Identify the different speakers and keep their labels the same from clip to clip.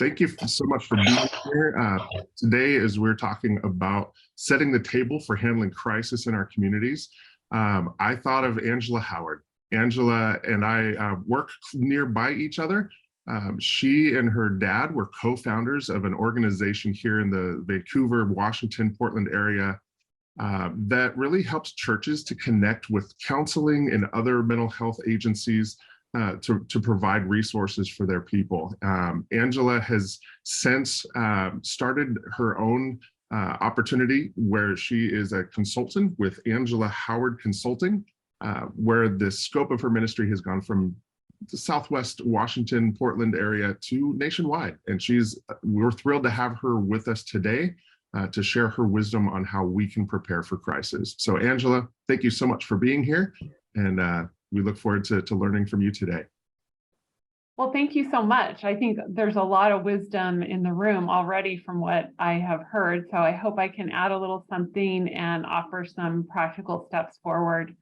Speaker 1: Thank you so much for being here. Today, as we're talking about setting the table for handling crisis in our communities, I thought of Angela Howard. Angela and I work nearby each other. She and her dad were co-founders of an organization here in the Vancouver, Washington, Portland area that really helps churches to connect with counseling and other mental health agencies to provide resources for their people. Angela has since started her own opportunity where she is a consultant with Angela Howard Consulting, where the scope of her ministry has gone from the Southwest Washington, Portland area to nationwide. And we're thrilled to have her with us today to share her wisdom on how we can prepare for crisis. So Angela, thank you so much for being here. And we look forward to learning from you today.
Speaker 2: Well, thank you so much. I think there's a lot of wisdom in the room already from what I have heard. So I hope I can add a little something and offer some practical steps forward.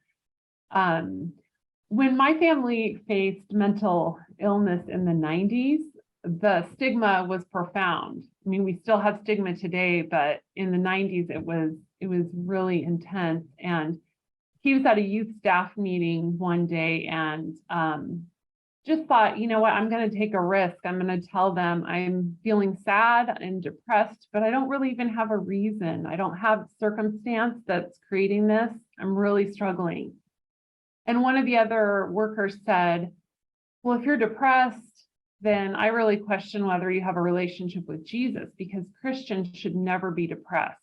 Speaker 2: When my family faced mental illness in the 90s, the stigma was profound. I mean, we still have stigma today, but in the 90s, it was really intense. And he was at a youth staff meeting one day and just thought, you know what, I'm going to take a risk. I'm going to tell them I'm feeling sad and depressed, but I don't really even have a reason. I don't have circumstance that's creating this. I'm really struggling. And one of the other workers said, well, if you're depressed, then I really question whether you have a relationship with Jesus, because Christians should never be depressed.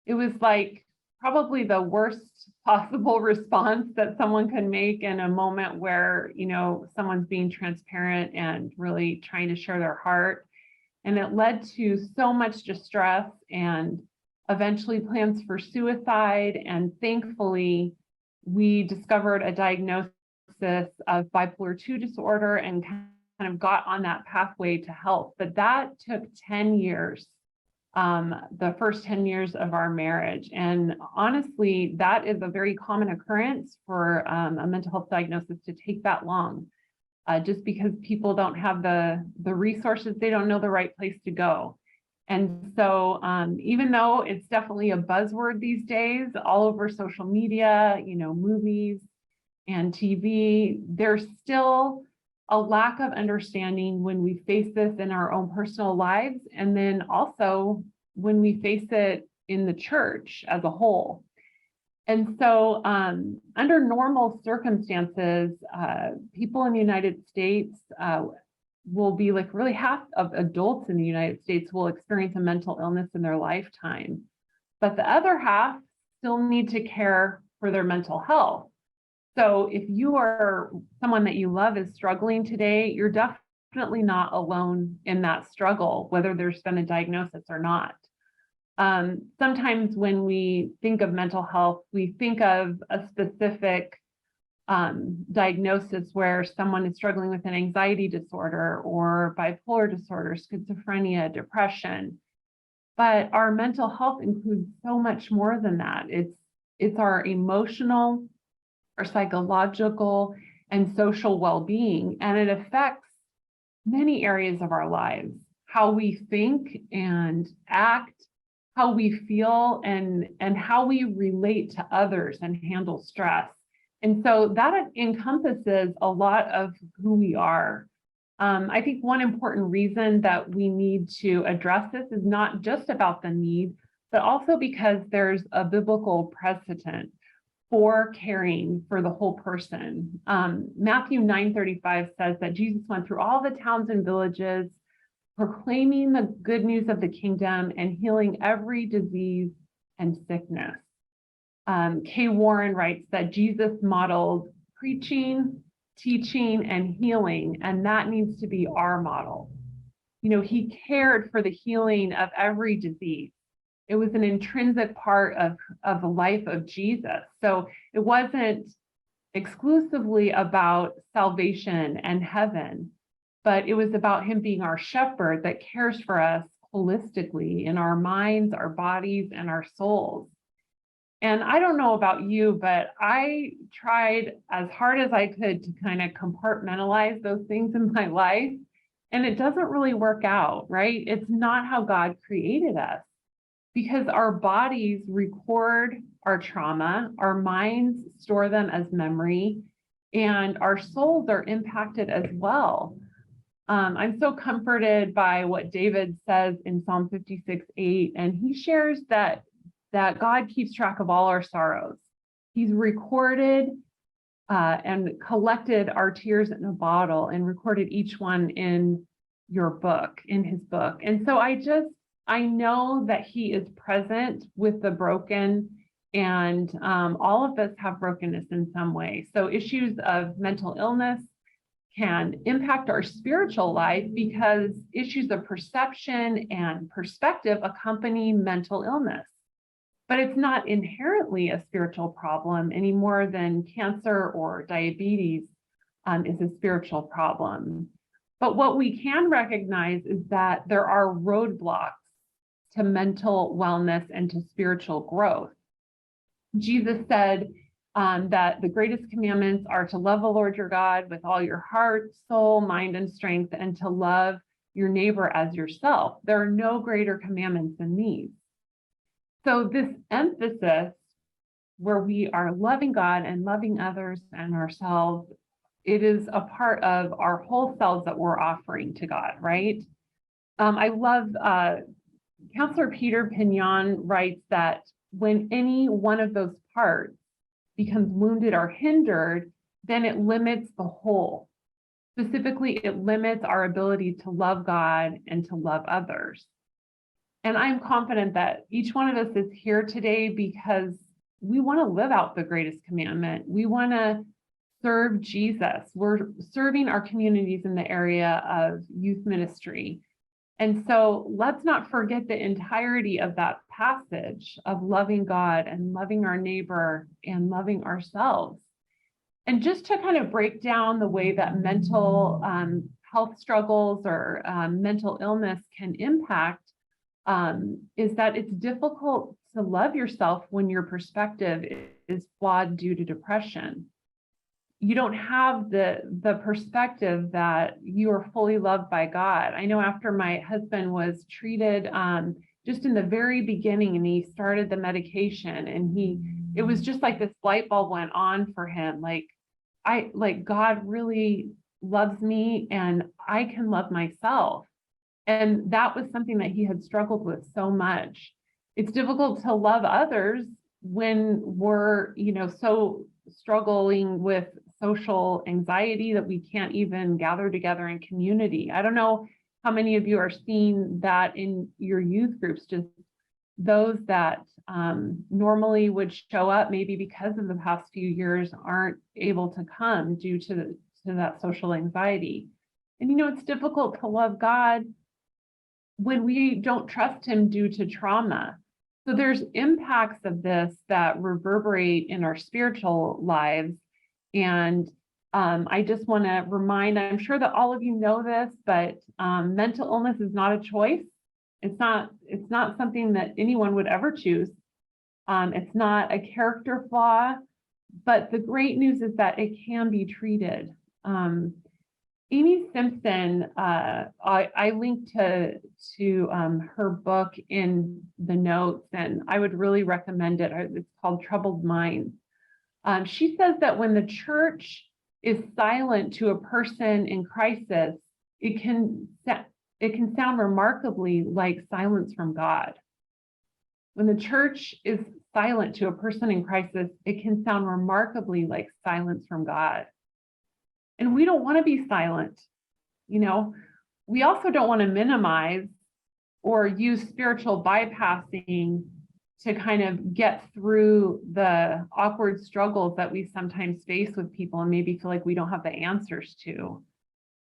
Speaker 2: It was like probably the worst possible response that someone can make in a moment where, you know, someone's being transparent and really trying to share their heart. And it led to so much distress and eventually plans for suicide. And thankfully, we discovered a diagnosis of bipolar 2 disorder and kind of got on that pathway to health. But that took 10 years. The first 10 years of our marriage. And honestly, that is a very common occurrence for a mental health diagnosis to take that long, just because people don't have the resources, they don't know the right place to go. And so even though it's definitely a buzzword these days, all over social media, you know, movies and TV, there's still a lack of understanding when we face this in our own personal lives, and then also when we face it in the church as a whole. And so under normal circumstances, people in the United States will be like really half of adults in the United States will experience a mental illness in their lifetime, but the other half still need to care for their mental health. So if you are someone that you love is struggling today, you're definitely not alone in that struggle, whether there's been a diagnosis or not. Sometimes when we think of mental health, we think of a specific diagnosis where someone is struggling with an anxiety disorder or bipolar disorder, schizophrenia, depression. But our mental health includes so much more than that. It's our emotional, our psychological and social well-being, and it affects many areas of our lives, how we think and act, how we feel, and how we relate to others and handle stress. And so that encompasses a lot of who we are. I think one important reason that we need to address this is not just about the need, but also because there's a biblical precedent for caring for the whole person. Matthew 9:35 says that Jesus went through all the towns and villages, proclaiming the good news of the kingdom and healing every disease and sickness. Kay Warren writes that Jesus modeled preaching, teaching, and healing, and that needs to be our model. You know, he cared for the healing of every disease. It was an intrinsic part of the life of Jesus. So it wasn't exclusively about salvation and heaven, but it was about him being our shepherd that cares for us holistically in our minds, our bodies, and our souls. And I don't know about you, but I tried as hard as I could to kind of compartmentalize those things in my life And it doesn't really work out, right? It's not how God created us, because our bodies record our trauma, our minds store them as memory, and our souls are impacted as well. I'm so comforted by what David says in Psalm 56:8, and he shares that God keeps track of all our sorrows. He's recorded and collected our tears in a bottle and recorded each one in your book, in his book. And so I know that he is present with the broken, and all of us have brokenness in some way. So issues of mental illness can impact our spiritual life because issues of perception and perspective accompany mental illness. But it's not inherently a spiritual problem any more than cancer or diabetes is a spiritual problem. But what we can recognize is that there are roadblocks to mental wellness and to spiritual growth. Jesus said that the greatest commandments are to love the Lord your God with all your heart, soul, mind, and strength, and to love your neighbor as yourself. There are no greater commandments than these. So this emphasis where we are loving God and loving others and ourselves, it is a part of our whole selves that we're offering to God, right? I love Counselor Peter Pignon writes that when any one of those parts becomes wounded or hindered, then it limits the whole. Specifically, it limits our ability to love God and to love others. And I'm confident that each one of us is here today because we want to live out the greatest commandment. We want to serve Jesus. We're serving our communities in the area of youth ministry. And so let's not forget the entirety of that passage of loving God and loving our neighbor and loving ourselves. And just to kind of break down the way that mental health struggles or mental illness can impact is that it's difficult to love yourself when your perspective is flawed due to depression. You don't have the perspective that you are fully loved by God. I know after my husband was treated just in the very beginning and he started the medication and it was just like this light bulb went on for him. Like God really loves me and I can love myself. And that was something that he had struggled with so much. It's difficult to love others when we're, so struggling with social anxiety that we can't even gather together in community. I don't know how many of you are seeing that in your youth groups, just those that normally would show up maybe because of the past few years aren't able to come due to that social anxiety. And, it's difficult to love God when we don't trust him due to trauma. So there's impacts of this that reverberate in our spiritual lives. And I just want to remind, I'm sure that all of you know this, but mental illness is not a choice. It's not something that anyone would ever choose. It's not a character flaw, but the great news is that it can be treated. Amy Simpson, I linked to her book in the notes, and I would really recommend it. It's called Troubled Minds. She says that when the church is silent to a person in crisis, it can sound remarkably like silence from God. When the church is silent to a person in crisis, it can sound remarkably like silence from God. And we don't want to be silent. We also don't want to minimize or use spiritual bypassing to kind of get through the awkward struggles that we sometimes face with people and maybe feel like we don't have the answers to.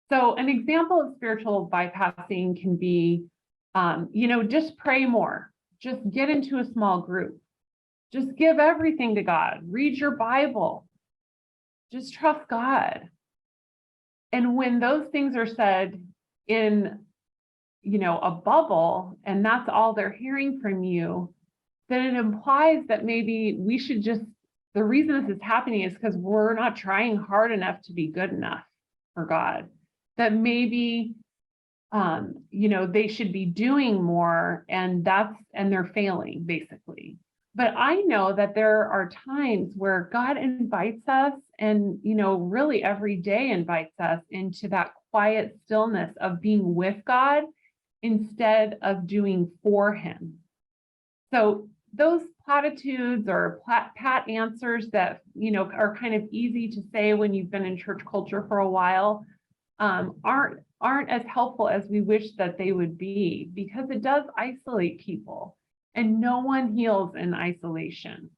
Speaker 2: So an example of spiritual bypassing can be, just pray more, just get into a small group, just give everything to God, read your Bible, just trust God. And when those things are said in, a bubble, and that's all they're hearing from you, then it implies that maybe we should the reason this is happening is because we're not trying hard enough to be good enough for God. That maybe they should be doing more, and they're failing basically. But I know that there are times where God invites us, and really every day invites us into that quiet stillness of being with God instead of doing for him. So those platitudes or pat answers that are kind of easy to say when you've been in church culture for a while, aren't as helpful as we wish that they would be, because it does isolate people, and no one heals in isolation.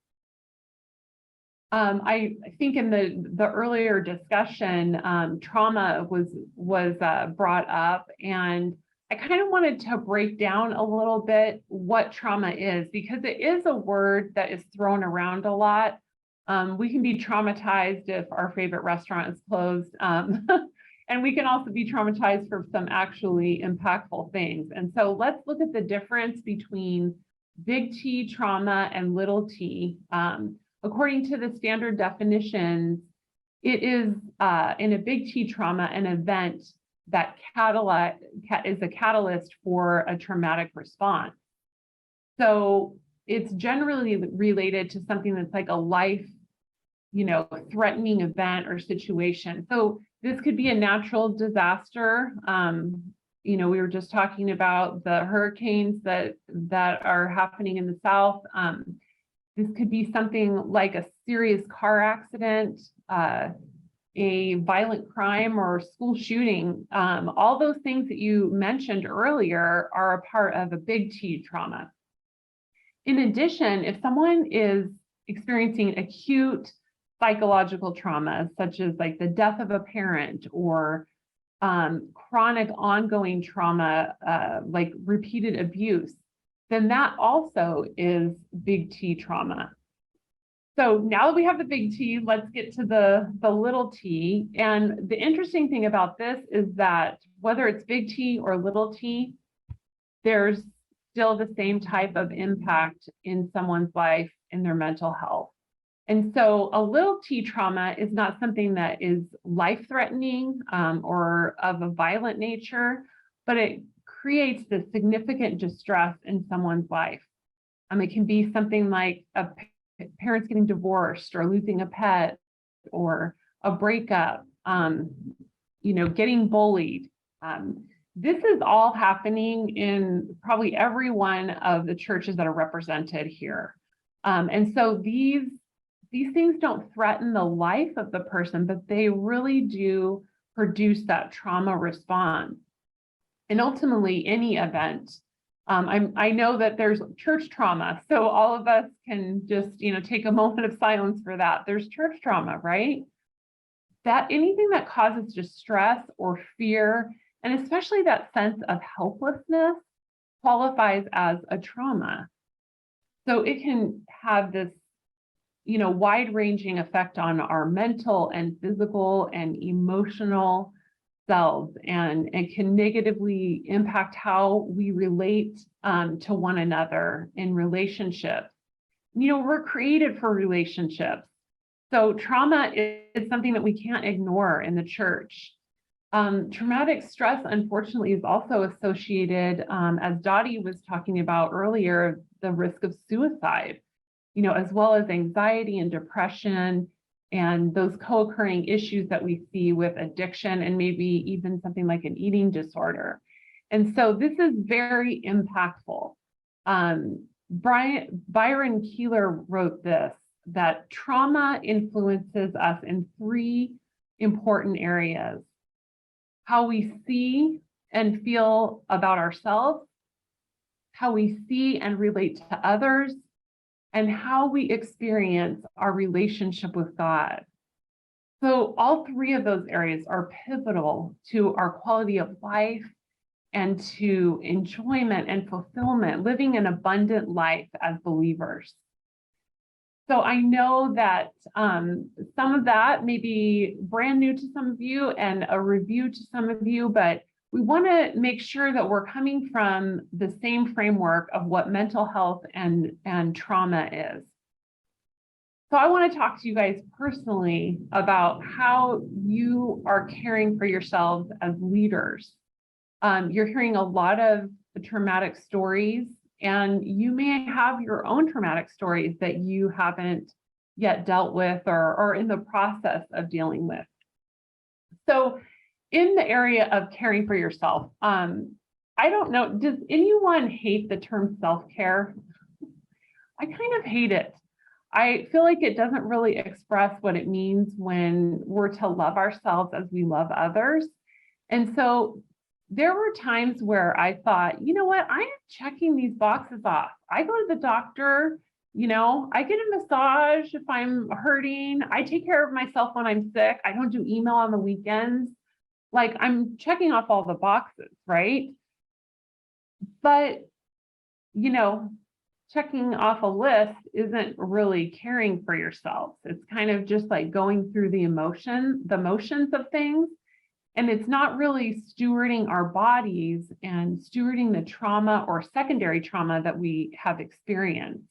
Speaker 2: I think in the earlier discussion, trauma was brought up, and I kind of wanted to break down a little bit what trauma is, because it is a word that is thrown around a lot. We can be traumatized if our favorite restaurant is closed. And we can also be traumatized for some actually impactful things. And so let's look at the difference between big T trauma and little t. According to the standard definitions, it is in a big T trauma an event that is a catalyst for a traumatic response. So it's generally related to something that's like a life, threatening event or situation. So this could be a natural disaster. We were just talking about the hurricanes that are happening in the South. This could be something like a serious car accident, a violent crime, or school shooting. All those things that you mentioned earlier are a part of a big T trauma. In addition, if someone is experiencing acute psychological trauma, such as like the death of a parent, or chronic ongoing trauma, like repeated abuse, then that also is big T trauma. So now that we have the big T, let's get to the little t. And the interesting thing about this is that whether it's big T or little t, there's still the same type of impact in someone's life, in their mental health. And so a little t trauma is not something that is life-threatening or of a violent nature, but it creates this significant distress in someone's life. It can be something like parents getting divorced, or losing a pet, or a breakup, getting bullied. This is all happening in probably every one of the churches that are represented here. And so these things don't threaten the life of the person, but they really do produce that trauma response. And ultimately, any event, I know that there's church trauma, so all of us can just, take a moment of silence for that. There's church trauma, right? That anything that causes distress or fear, and especially that sense of helplessness, qualifies as a trauma. So it can have this, wide-ranging effect on our mental and physical and emotional selves, and it can negatively impact how we relate to one another in relationships. We're created for relationships. So trauma is something that we can't ignore in the church. Traumatic stress, unfortunately, is also associated, as Dottie was talking about earlier, the risk of suicide, as well as anxiety and depression, and those co-occurring issues that we see with addiction, and maybe even something like an eating disorder. And so this is very impactful. Byron Keeler wrote this, that trauma influences us in 3 important areas: how we see and feel about ourselves, how we see and relate to others, and how we experience our relationship with God. So all 3 of those areas are pivotal to our quality of life and to enjoyment and fulfillment, living an abundant life as believers. So I know that some of that may be brand new to some of you and a review to some of you, but we want to make sure that we're coming from the same framework of what mental health and trauma is. So I want to talk to you guys personally about how you are caring for yourselves as leaders. You're hearing a lot of traumatic stories, and you may have your own traumatic stories that you haven't yet dealt with or are in the process of dealing with. So in the area of caring for yourself, I don't know, does anyone hate the term self-care? I kind of hate it. I feel like it doesn't really express what it means when we're to love ourselves as we love others. And so there were times where I thought, you know what, I am checking these boxes off. I go to the doctor, I get a massage if I'm hurting. I take care of myself when I'm sick. I don't do email on the weekends. Like, I'm checking off all the boxes, right? But, checking off a list isn't really caring for yourself. It's kind of just like going through the motions of things. And it's not really stewarding our bodies and stewarding the trauma or secondary trauma that we have experienced.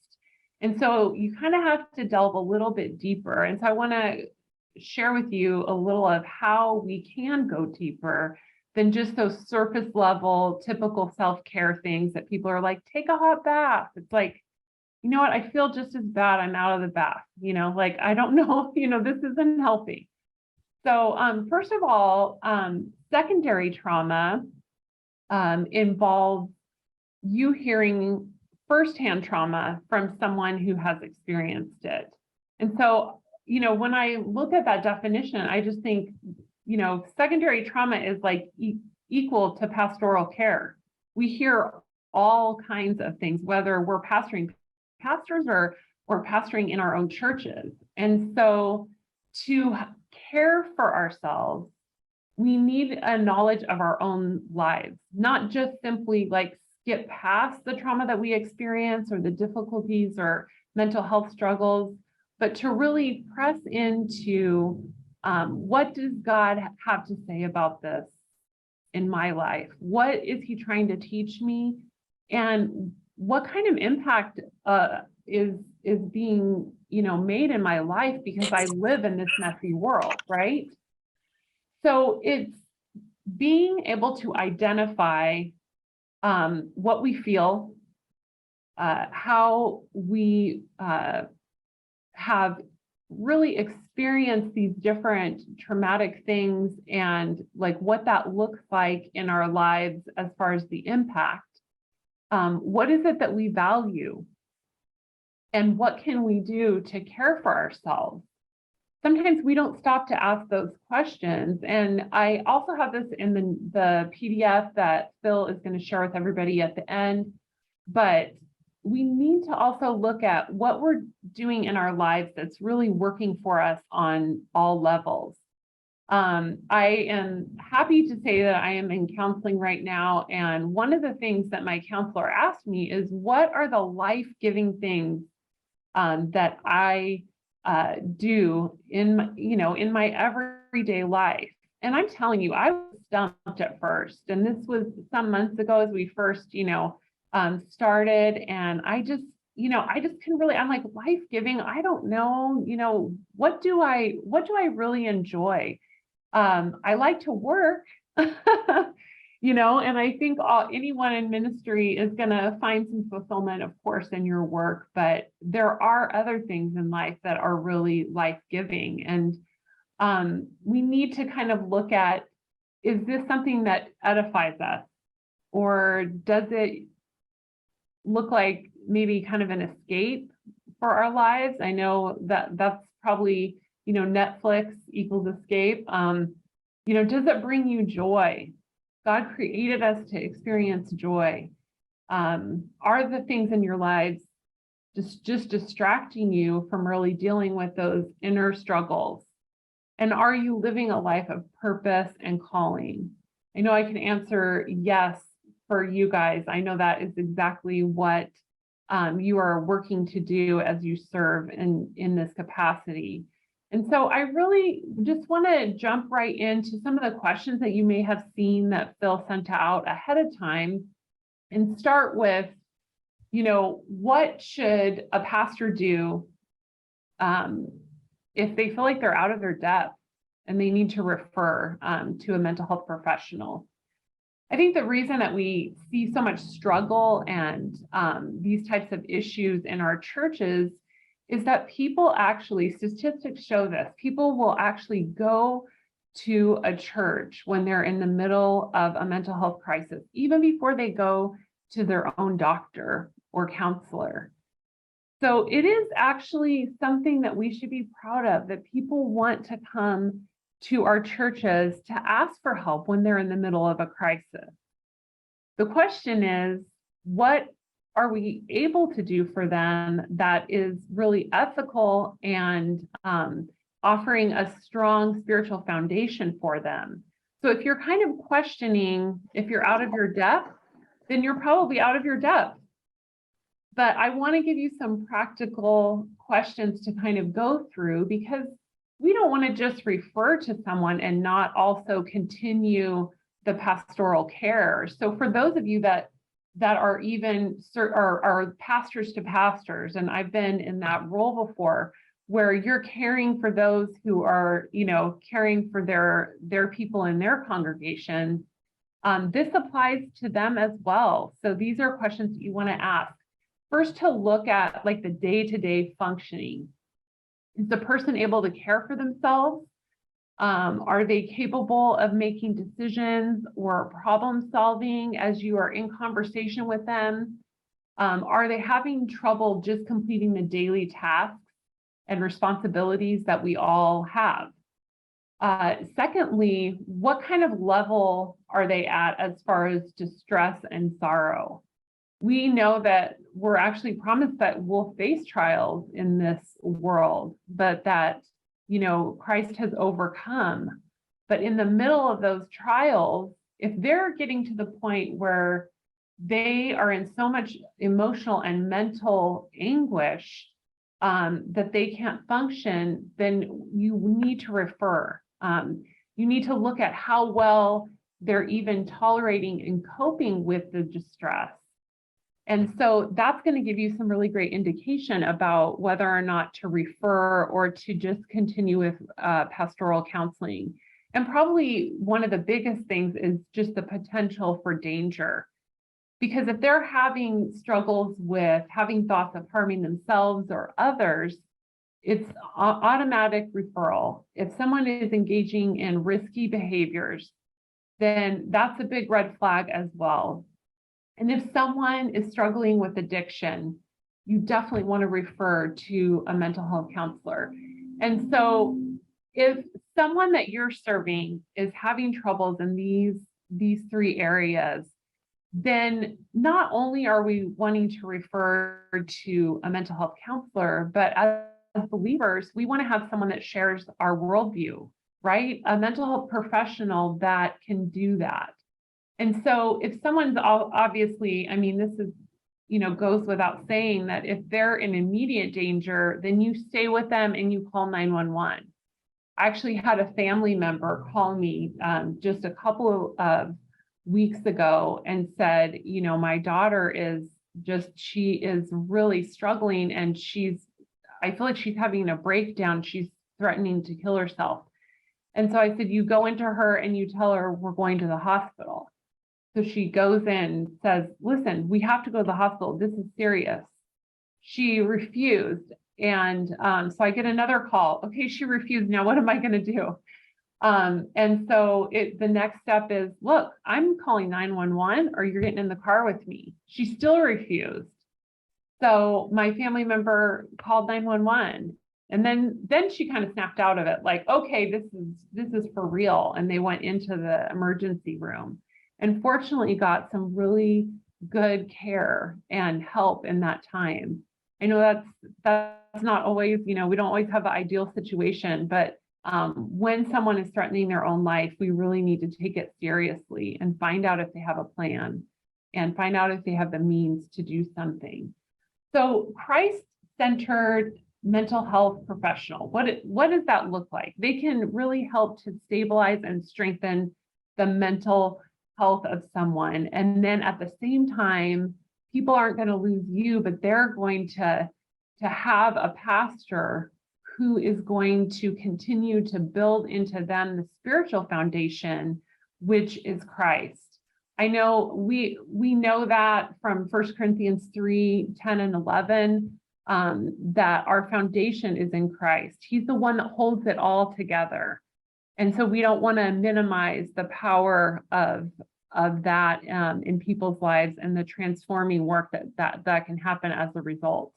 Speaker 2: And so you kind of have to delve a little bit deeper. And so I want to share with you a little of how we can go deeper than just those surface level, typical self-care things that people are like, take a hot bath. It's like, you know what? I feel just as bad. I'm out of the bath, like, I don't know, this isn't healthy. So first of all, secondary trauma involves you hearing firsthand trauma from someone who has experienced it. And so, when I look at that definition, I just think, secondary trauma is like equal to pastoral care. We hear all kinds of things, whether we're pastoring pastors or pastoring in our own churches. And so to care for ourselves, we need a knowledge of our own lives, not just simply like skip past the trauma that we experience or the difficulties or mental health struggles, but to really press into what does God have to say about this in my life? What is he trying to teach me? And what kind of impact is being made in my life because I live in this messy world, right? So it's being able to identify what we feel, how we have really experienced these different traumatic things, and like what that looks like in our lives as far as the impact. What is it that we value? And what can we do to care for ourselves? Sometimes we don't stop to ask those questions. And I also have this in the PDF that Phil is going to share with everybody at the end. But we need to also look at what we're doing in our lives that's really working for us on all levels. I am happy to say that I am in counseling right now. And one of the things that my counselor asked me is, what are the life-giving things that I do in my everyday life? And I'm telling you, I was stumped at first. And this was some months ago as we first, started. And I just couldn't really, I'm like, life-giving, I don't know, what do I really enjoy? I like to work, and I think anyone in ministry is going to find some fulfillment, of course, in your work, but there are other things in life that are really life-giving. And we need to kind of look at, is this something that edifies us? Or does it look like maybe kind of an escape for our lives? I know that that's probably, Netflix equals escape. Does it bring you joy? God created us to experience joy. Are the things in your lives just distracting you from really dealing with those inner struggles? And are you living a life of purpose and calling? I know I can answer yes for you guys. I know that is exactly what you are working to do as you serve in this capacity. And so I really just want to jump right into some of the questions that you may have seen that Phil sent out ahead of time, and start with, what should a pastor do if they feel like they're out of their depth and they need to refer to a mental health professional? I think the reason that we see so much struggle and these types of issues in our churches is that people actually, statistics show this, people will actually go to a church when they're in the middle of a mental health crisis, even before they go to their own doctor or counselor. So it is actually something that we should be proud of, that people want to come to our churches to ask for help when they're in the middle of a crisis. The question is, what are we able to do for them that is really ethical and offering a strong spiritual foundation for them? So if you're kind of questioning if you're out of your depth, then you're probably out of your depth. But I want to give you some practical questions to kind of go through, because we don't want to just refer to someone and not also continue the pastoral care. So for those of you that are even are pastors to pastors, and I've been in that role before, where you're caring for those who are, caring for their people in their congregation, this applies to them as well. So these are questions that you want to ask. First, to look at like the day-to-day functioning. Is the person able to care for themselves? Are they capable of making decisions or problem solving as you are in conversation with them? Are they having trouble just completing the daily tasks and responsibilities that we all have? Secondly, what kind of level are they at as far as distress and sorrow? We know that we're actually promised that we'll face trials in this world, but that, Christ has overcome. But in the middle of those trials, if they're getting to the point where they are in so much emotional and mental anguish that they can't function, then you need to refer. You need to look at how well they're even tolerating and coping with the distress. And so that's going to give you some really great indication about whether or not to refer or to just continue with pastoral counseling. And probably one of the biggest things is just the potential for danger. Because if they're having struggles with having thoughts of harming themselves or others, it's automatic referral. If someone is engaging in risky behaviors, then that's a big red flag as well. And if someone is struggling with addiction, you definitely want to refer to a mental health counselor. And so if someone that you're serving is having troubles in these three areas, then not only are we wanting to refer to a mental health counselor, but as believers, we want to have someone that shares our worldview, right? A mental health professional that can do that. And so if someone's obviously, this is, goes without saying that if they're in immediate danger, then you stay with them and you call 911. I actually had a family member call me just a couple of weeks ago and said, my daughter she is really struggling, and I feel like she's having a breakdown. She's threatening to kill herself. And so I said, you go into her and you tell her we're going to the hospital. So she goes in, says, listen, we have to go to the hospital. This is serious. She refused. And so I get another call. Okay, she refused. Now what am I going to do? And so the next step is, look, I'm calling 911 or you're getting in the car with me. She still refused. So my family member called 911. And then she kind of snapped out of it, like, okay, this is for real. And they went into the emergency room and fortunately got some really good care and help in that time. I know that's not always, we don't always have the ideal situation, but when someone is threatening their own life, we really need to take it seriously and find out if they have a plan and find out if they have the means to do something. So Christ-centered mental health professional, what does that look like? They can really help to stabilize and strengthen the mental health of someone. And then at the same time, people aren't going to lose you, but they're going to have a pastor who is going to continue to build into them the spiritual foundation, which is Christ. I know we know that from 1 Corinthians 3:10 and 11, that our foundation is in Christ. He's the one that holds it all together. And so we don't want to minimize the power of that in people's lives and the transforming work that can happen as a result.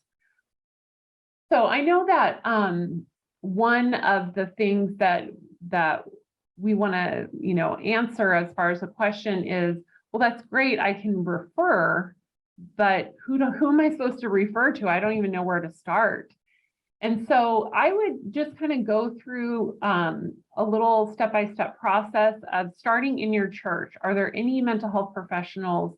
Speaker 2: So I know that one of the things that we want to answer as far as the question is, well, that's great, I can refer, but who am I supposed to refer to? I don't even know where to start. And so I would just kind of go through a little step-by-step process of starting in your church. Are there any mental health professionals,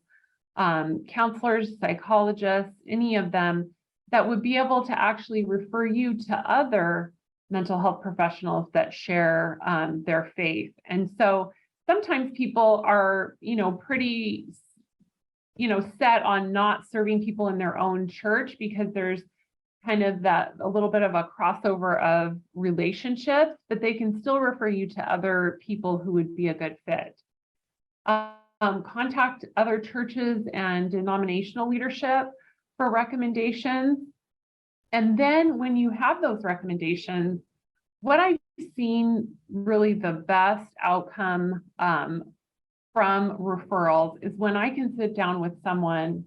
Speaker 2: counselors, psychologists, any of them that would be able to actually refer you to other mental health professionals that share their faith? And so sometimes people are, pretty, set on not serving people in their own church because there's kind of that a little bit of a crossover of relationships, but they can still refer you to other people who would be a good fit. Contact other churches and denominational leadership for recommendations. And then when you have those recommendations, what I've seen really the best outcome from referrals is when I can sit down with someone,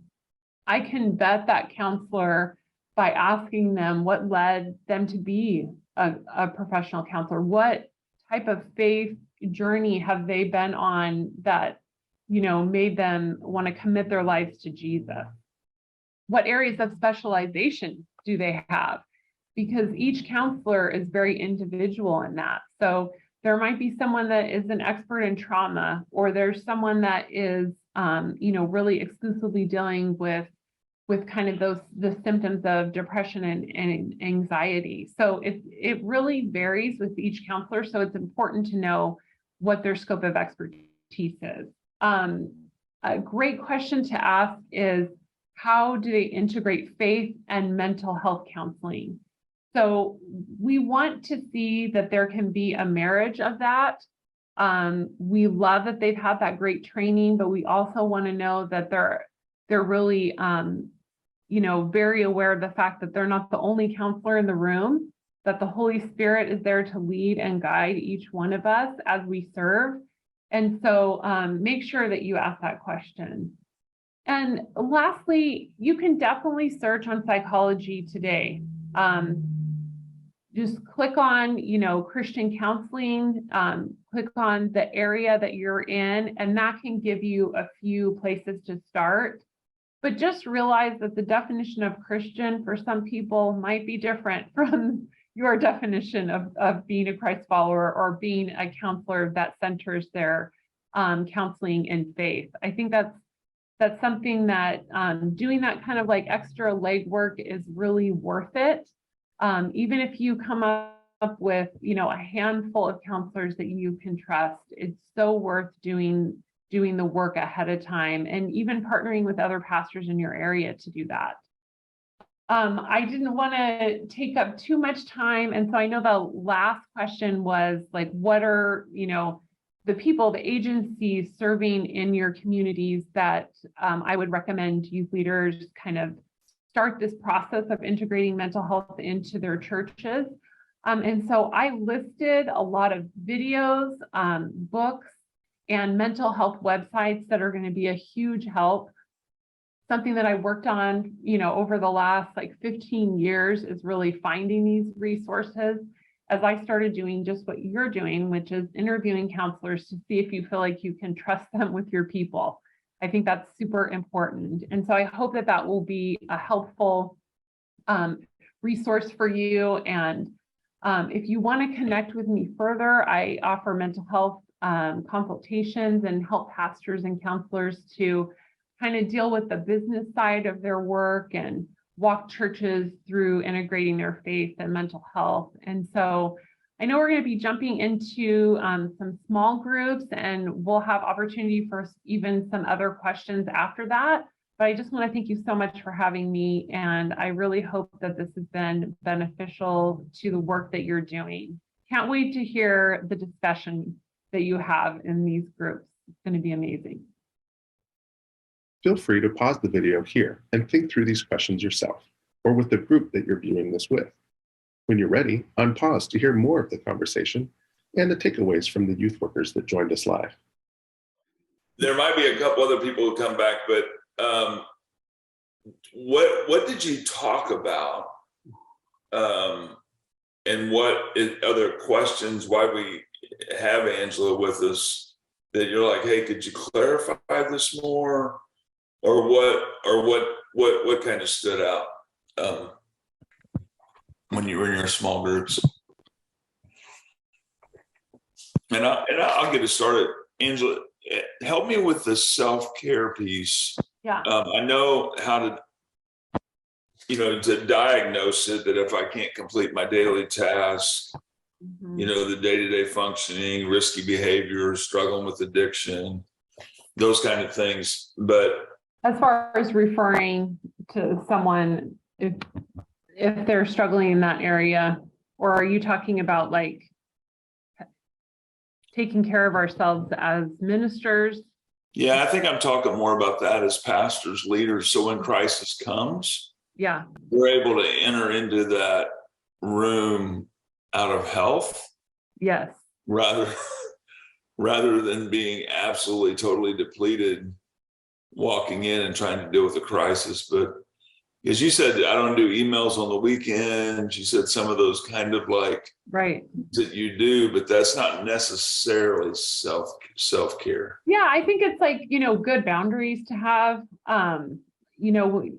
Speaker 2: I can vet that counselor by asking them what led them to be a professional counselor. What type of faith journey have they been on that, made them want to commit their lives to Jesus? What areas of specialization do they have? Because each counselor is very individual in that. So there might be someone that is an expert in trauma, or there's someone that is, really exclusively dealing with kind of the symptoms of depression and anxiety. So it really varies with each counselor. So it's important to know what their scope of expertise is. A great question to ask is, how do they integrate faith and mental health counseling? So we want to see that there can be a marriage of that. We love that they've had that great training, but we also want to know that they're really, very aware of the fact that they're not the only counselor in the room, that the Holy Spirit is there to lead and guide each one of us as we serve. And so make sure that you ask that question. And lastly, you can definitely search on Psychology Today. Just click on, Christian counseling, click on the area that you're in, and that can give you a few places to start. But just realize that the definition of Christian for some people might be different from your definition of being a Christ follower or being a counselor that centers their counseling in faith. I think that's something that doing that kind of like extra legwork is really worth it. Even if you come up with, a handful of counselors that you can trust, it's so worth doing the work ahead of time, and even partnering with other pastors in your area to do that. I didn't want to take up too much time. And so I know the last question was like, what are, the people, the agencies serving in your communities that I would recommend youth leaders kind of start this process of integrating mental health into their churches. And so I listed a lot of videos, books, and mental health websites that are going to be a huge help. Something that I worked on, over the last 15 years is really finding these resources as I started doing just what you're doing, which is interviewing counselors to see if you feel like you can trust them with your people. I think that's super important. And so I hope that will be a helpful resource for you. And if you want to connect with me further, I offer mental health consultations and help pastors and counselors to kind of deal with the business side of their work and walk churches through integrating their faith and mental health. And so I know we're going to be jumping into some small groups, and we'll have opportunity for even some other questions after that. But I just want to thank you so much for having me. And I really hope that this has been beneficial to the work that you're doing. Can't wait to hear the discussion that you have in these groups. It's going to be amazing.
Speaker 1: Feel free to pause the video here and think through these questions yourself or with the group that you're viewing this with. When you're ready, unpause to hear more of the conversation and the takeaways from the youth workers that joined us live.
Speaker 3: There might be a couple other people who come back, but what did you talk about? And other questions why we have Angela with us that you're like, hey, could you clarify this more? Or what kind of stood out when you were in your small groups? And I'll get it started. Angela, help me with the self-care piece.
Speaker 2: Yeah.
Speaker 3: I know how to diagnose it, that if I can't complete my daily tasks, the day-to-day functioning, risky behavior, struggling with addiction, those kind of things. But
Speaker 2: as far as referring to someone, if they're struggling in that area, or are you talking about like taking care of ourselves as ministers?
Speaker 3: Yeah, I think I'm talking more about that as pastors, leaders. So when crisis comes,
Speaker 2: yeah,
Speaker 3: we're able to enter into that room out of health.
Speaker 2: Yes.
Speaker 3: Rather than being absolutely, totally depleted, walking in and trying to deal with a crisis. But as you said, I don't do emails on the weekend. You said some of those kind of like
Speaker 2: right
Speaker 3: that you do, but that's not necessarily self-care.
Speaker 2: Yeah, I think it's like, good boundaries to have.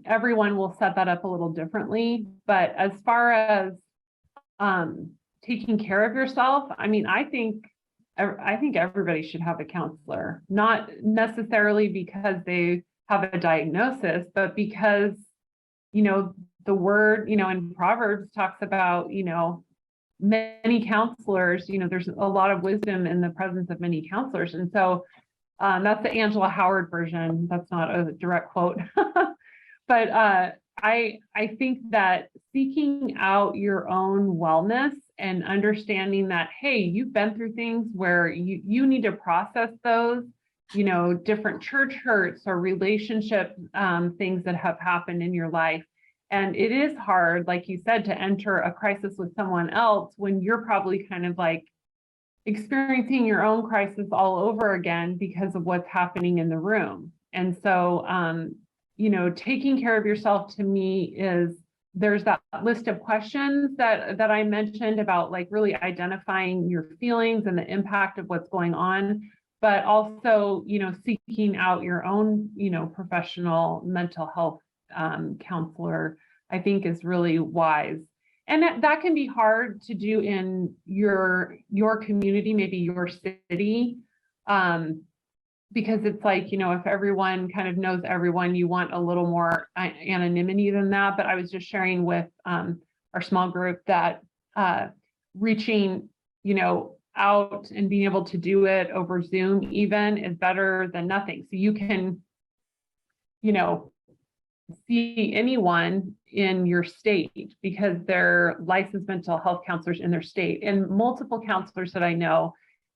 Speaker 2: Everyone will set that up a little differently, but as far as taking care of yourself, I mean, I think everybody should have a counselor, not necessarily because they have a diagnosis, but because, the word, in Proverbs talks about, many counselors, there's a lot of wisdom in the presence of many counselors. And so that's the Angela Howard version. That's not a direct quote, but I think that seeking out your own wellness and understanding that, hey, you've been through things where you need to process those, different church hurts or relationship things that have happened in your life. And it is hard, like you said, to enter a crisis with someone else when you're probably kind of like experiencing your own crisis all over again because of what's happening in the room. And so, taking care of yourself to me is, there's that list of questions that I mentioned about like really identifying your feelings and the impact of what's going on, but also, seeking out your own, professional mental health counselor, I think is really wise. And that can be hard to do in your community, maybe your city, because it's like, if everyone kind of knows everyone, you want a little more anonymity than that. But I was just sharing with our small group that reaching, out and being able to do it over Zoom even is better than nothing. So you can, see anyone in your state because they're licensed mental health counselors in their state, and multiple counselors that I know.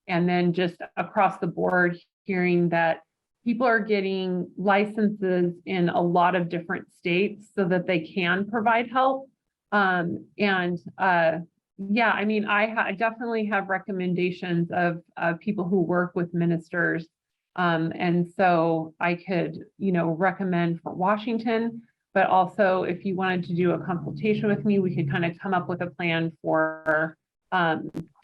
Speaker 2: And then just across the board, hearing that people are getting licenses in a lot of different states so that they can provide help. Yeah, I mean, I definitely have recommendations of people who work with ministers. And so I could, recommend for Washington, but also if you wanted to do a consultation with me, we could kind of come up with a plan for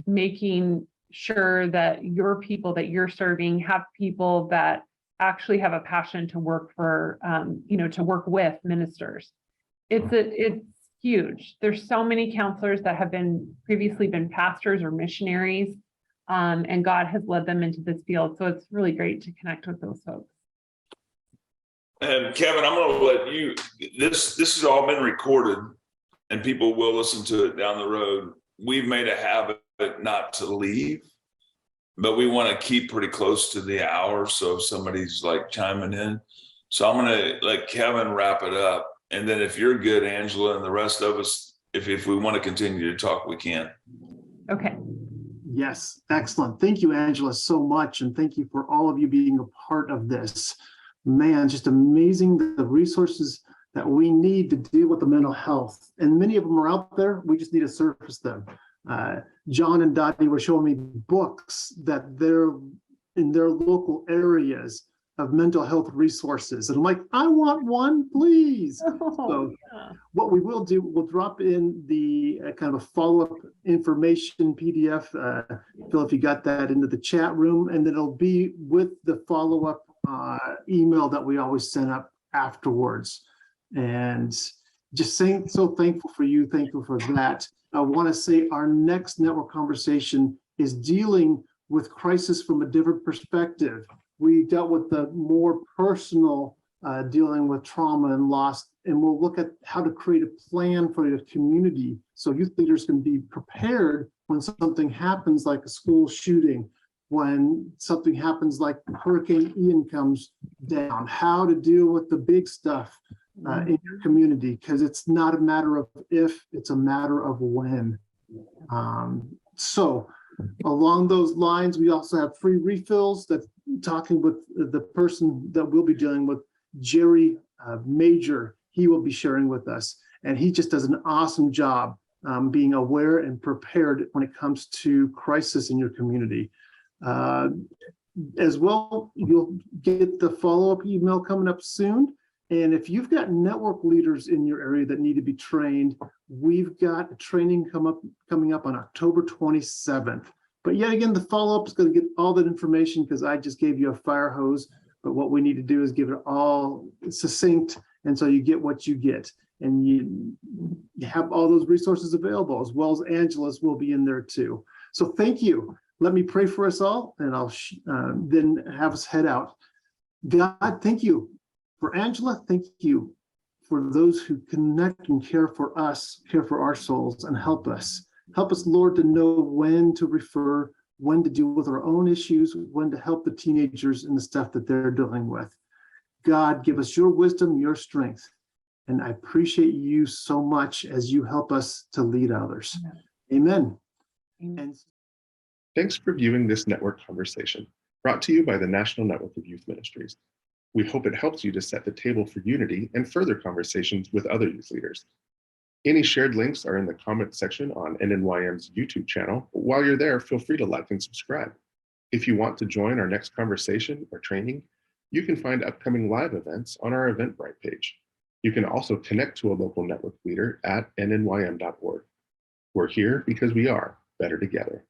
Speaker 2: making sure that your people that you're serving have people that actually have a passion to work for, to work with ministers. It's huge. There's so many counselors that have previously been pastors or missionaries, and God has led them into this field. So it's really great to connect with those folks.
Speaker 3: And Kevin, I'm going to let you, this has all been recorded and people will listen to it down the road. We've made a habit not to leave, but we want to keep pretty close to the hour. So if somebody's like chiming in, so I'm going to let Kevin wrap it up. And then if you're good, Angela, and the rest of us, if we want to continue to talk, we can.
Speaker 2: Okay.
Speaker 4: Yes, excellent. Thank you, Angela, so much. And thank you for all of you being a part of this. man, just amazing the resources that we need to deal with the mental health. And many of them are out there. We just need to surface them. John and Dottie were showing me books that they're in their local areas of mental health resources. And I'm like, I want one, please. So what we will do, we'll drop in the kind of a follow-up information PDF. Phil, if you got that into the chat room, and then it'll be with the follow-up email that we always send up afterwards. And just saying, so thankful for you, thankful for that. I want to say our next network conversation is dealing with crisis from a different perspective. We dealt with the more personal dealing with trauma and loss, and we'll look at how to create a plan for your community so youth leaders can be prepared when something happens like a school shooting, when something happens like Hurricane Ian comes down, how to deal with the big stuff in your community, because it's not a matter of if, it's a matter of when. So along those lines, we also have free refills. That's talking with the person that we'll be dealing with, Jerry Major. He will be sharing with us, and he just does an awesome job being aware and prepared when it comes to crisis in your community. As well, you'll get the follow-up email coming up soon. And if you've got network leaders in your area that need to be trained, we've got a training coming up on October 27th. But yet again, the follow-up is going to get all that information because I just gave you a fire hose. But what we need to do is give it all succinct. And so you get what you get. And you have all those resources available, as well as Angela's will be in there too. So thank you. Let me pray for us all, and I'll then have us head out. God, thank you for Angela. Thank you for those who connect and care for us, care for our souls, and help us. Help us, Lord, to know when to refer, when to deal with our own issues, when to help the teenagers and the stuff that they're dealing with. God, give us your wisdom, your strength. And I appreciate you so much as you help us to lead others. Amen. And
Speaker 1: thanks for viewing this network conversation, brought to you by the National Network of Youth Ministries. We hope it helps you to set the table for unity and further conversations with other youth leaders. Any shared links are in the comment section on NNYM's YouTube channel. While you're there, feel free to like and subscribe. If you want to join our next conversation or training, you can find upcoming live events on our Eventbrite page. You can also connect to a local network leader at nnym.org. We're here because we are better together.